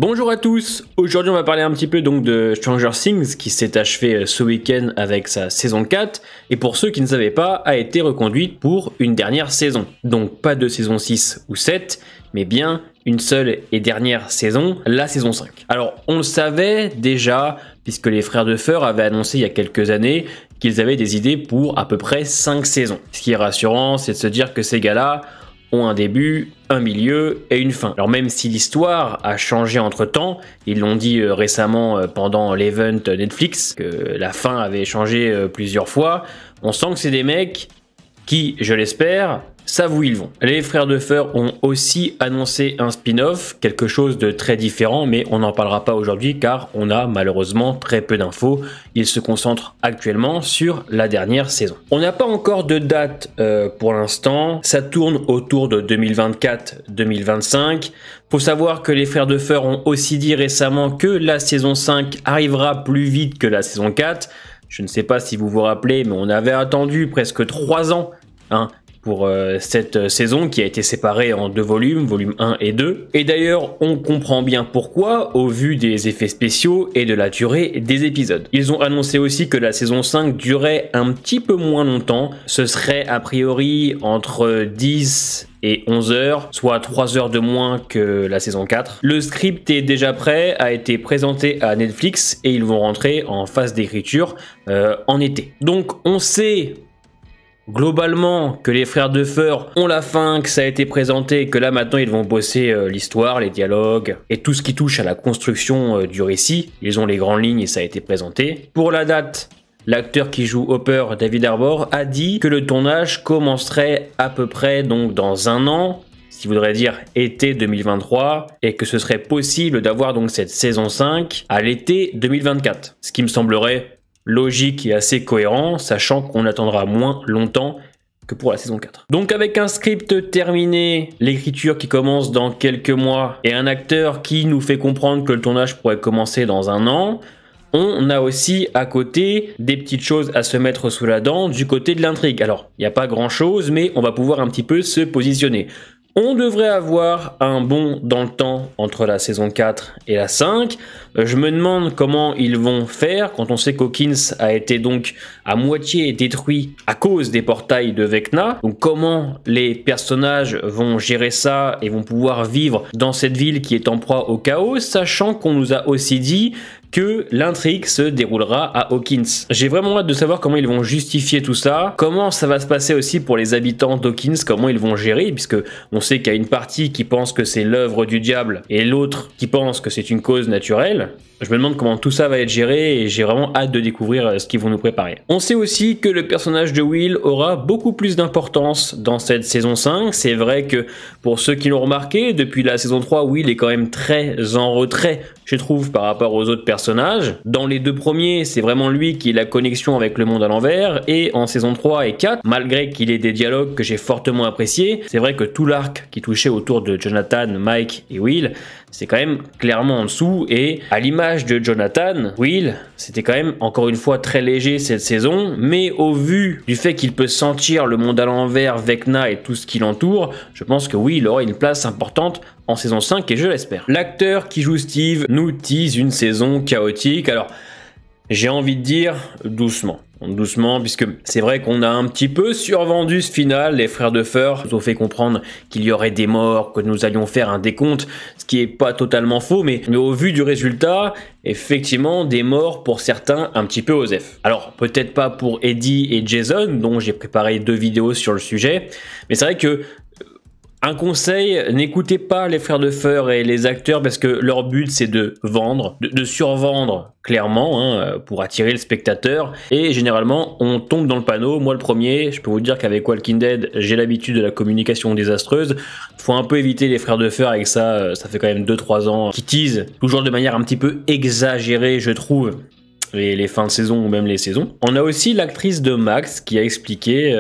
Bonjour à tous, aujourd'hui on va parler un petit peu donc de Stranger Things qui s'est achevé ce week-end avec sa saison 4 et pour ceux qui ne savaient pas a été reconduite pour une dernière saison. Donc pas de saison 6 ou 7 mais bien une seule et dernière saison, la saison 5. Alors on le savait déjà puisque les frères Duffer avaient annoncé il y a quelques années qu'ils avaient des idées pour à peu près 5 saisons. Ce qui est rassurant, c'est de se dire que ces gars-là ont un début, un milieu et une fin. Alors même si l'histoire a changé entre temps, ils l'ont dit récemment pendant l'event Netflix, que la fin avait changé plusieurs fois, on sent que c'est des mecs qui, je l'espère, savent où ils vont. Les frères Duffer ont aussi annoncé un spin-off, quelque chose de très différent, mais on n'en parlera pas aujourd'hui car on a malheureusement très peu d'infos. Ils se concentrent actuellement sur la dernière saison. On n'a pas encore de date pour l'instant, ça tourne autour de 2024-2025. Faut savoir que les frères Duffer ont aussi dit récemment que la saison 5 arrivera plus vite que la saison 4. Je ne sais pas si vous vous rappelez, mais on avait attendu presque 3 ans pour cette saison qui a été séparée en 2 volumes, volume 1 et 2. Et d'ailleurs, on comprend bien pourquoi au vu des effets spéciaux et de la durée des épisodes. Ils ont annoncé aussi que la saison 5 durait un petit peu moins longtemps. Ce serait a priori entre 10 et 11 heures, soit 3 heures de moins que la saison 4. Le script est déjà prêt, a été présenté à Netflix et ils vont rentrer en phase d'écriture en été. Donc on sait globalement que les frères Duffer ont la fin, que ça a été présenté, que là maintenant ils vont bosser l'histoire, les dialogues et tout ce qui touche à la construction du récit. Ils ont les grandes lignes et ça a été présenté. Pour la date, l'acteur qui joue Hopper, David Harbour, a dit que le tournage commencerait à peu près donc dans 1 an, ce qui voudrait dire été 2023, et que ce serait possible d'avoir donc cette saison 5 à l'été 2024. Ce qui me semblerait logique et assez cohérent, sachant qu'on attendra moins longtemps que pour la saison 4. Donc avec un script terminé, l'écriture qui commence dans quelques mois, et un acteur qui nous fait comprendre que le tournage pourrait commencer dans 1 an, on a aussi à côté des petites choses à se mettre sous la dent du côté de l'intrigue. Alors, il n'y a pas grand chose, mais on va pouvoir un petit peu se positionner. On devrait avoir un bond dans le temps entre la saison 4 et la 5. Je me demande comment ils vont faire quand on sait qu'Hawkins a été donc à moitié détruit à cause des portails de Vecna. Donc comment les personnages vont gérer ça et vont pouvoir vivre dans cette ville qui est en proie au chaos, sachant qu'on nous a aussi dit que l'intrigue se déroulera à Hawkins. J'ai vraiment hâte de savoir comment ils vont justifier tout ça, comment ça va se passer aussi pour les habitants d'Hawkins, comment ils vont gérer, puisque on sait qu'il y a une partie qui pense que c'est l'œuvre du diable et l'autre qui pense que c'est une cause naturelle. Je me demande comment tout ça va être géré et j'ai vraiment hâte de découvrir ce qu'ils vont nous préparer. On sait aussi que le personnage de Will aura beaucoup plus d'importance dans cette saison 5. C'est vrai que pour ceux qui l'ont remarqué, depuis la saison 3, Will est quand même très en retrait, je trouve, par rapport aux autres personnages. Dans les 2 premiers, c'est vraiment lui qui est la connexion avec le monde à l'envers, et en saison 3 et 4, malgré qu'il ait des dialogues que j'ai fortement appréciés, c'est vrai que tout l'arc qui touchait autour de Jonathan, Mike et Will, c'est quand même clairement en dessous, et à l'image de Jonathan, Will, c'était quand même encore une fois très léger cette saison, mais au vu du fait qu'il peut sentir le monde à l'envers, Vecna et tout ce qui l'entoure, je pense que oui, il aura une place importante en saison 5 et je l'espère. L'acteur qui joue Steve nous tease une saison chaotique, alors j'ai envie de dire doucement. Doucement, puisque c'est vrai qu'on a un petit peu survendu ce final. Les frères Duffer nous ont fait comprendre qu'il y aurait des morts, que nous allions faire un décompte, ce qui est pas totalement faux, mais au vu du résultat, effectivement, des morts pour certains un petit peu osef. Alors, peut-être pas pour Eddie et Jason, dont j'ai préparé 2 vidéos sur le sujet, mais c'est vrai que un conseil, n'écoutez pas les frères Duffer et les acteurs parce que leur but c'est de vendre, de survendre clairement pour attirer le spectateur et généralement on tombe dans le panneau. Moi le premier, je peux vous dire qu'avec Walking Dead j'ai l'habitude de la communication désastreuse. Faut un peu éviter les frères Duffer avec ça, ça fait quand même 2-3 ans qui teasent toujours de manière un petit peu exagérée je trouve. Les fins de saison ou même les saisons. On a aussi l'actrice de Max qui a expliqué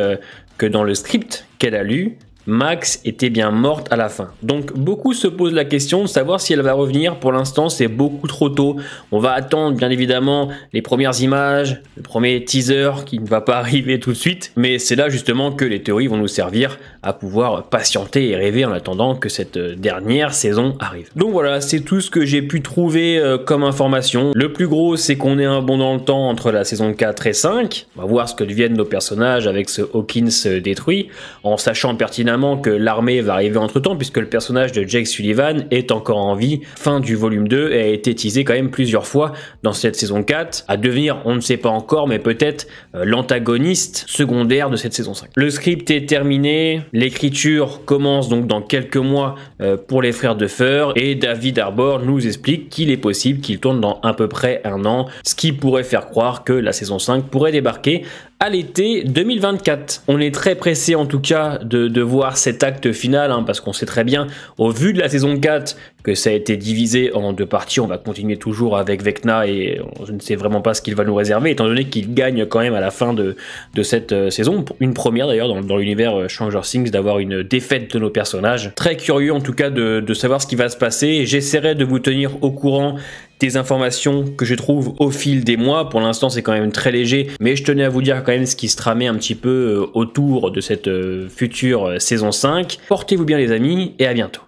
que dans le script qu'elle a lu, Max était bien morte à la fin. Donc beaucoup se posent la question de savoir si elle va revenir. Pour l'instant c'est beaucoup trop tôt. On va attendre bien évidemment les premières images, le premier teaser qui ne va pas arriver tout de suite. Mais c'est là justement que les théories vont nous servir à pouvoir patienter et rêver en attendant que cette dernière saison arrive. Donc voilà, c'est tout ce que j'ai pu trouver comme information. Le plus gros, c'est qu'on est un bond dans le temps entre la saison 4 et 5. On va voir ce que deviennent nos personnages avec ce Hawkins détruit, en sachant pertinemment que l'armée va arriver entre temps, puisque le personnage de Jake Sullivan est encore en vie, fin du volume 2, et a été teasé quand même plusieurs fois dans cette saison 4, à devenir, on ne sait pas encore, mais peut-être l'antagoniste secondaire de cette saison 5. Le script est terminé, l'écriture commence donc dans quelques mois pour les frères Duffer, et David Arbor nous explique qu'il est possible qu'il tourne dans à peu près un an, ce qui pourrait faire croire que la saison 5 pourrait débarquer à l'été 2024. On est très pressé en tout cas de voir cet acte final, hein, parce qu'on sait très bien, au vu de la saison 4, que ça a été divisé en deux parties. On va continuer toujours avec Vecna et je ne sais vraiment pas ce qu'il va nous réserver, étant donné qu'il gagne quand même à la fin de cette saison. Une première d'ailleurs dans l'univers Stranger Things d'avoir une défaite de nos personnages. Très curieux en tout cas de savoir ce qui va se passer. J'essaierai de vous tenir au courant des informations que je trouve au fil des mois. Pour l'instant, c'est quand même très léger, mais je tenais à vous dire quand même ce qui se tramait un petit peu autour de cette future saison 5. Portez-vous bien les amis et à bientôt.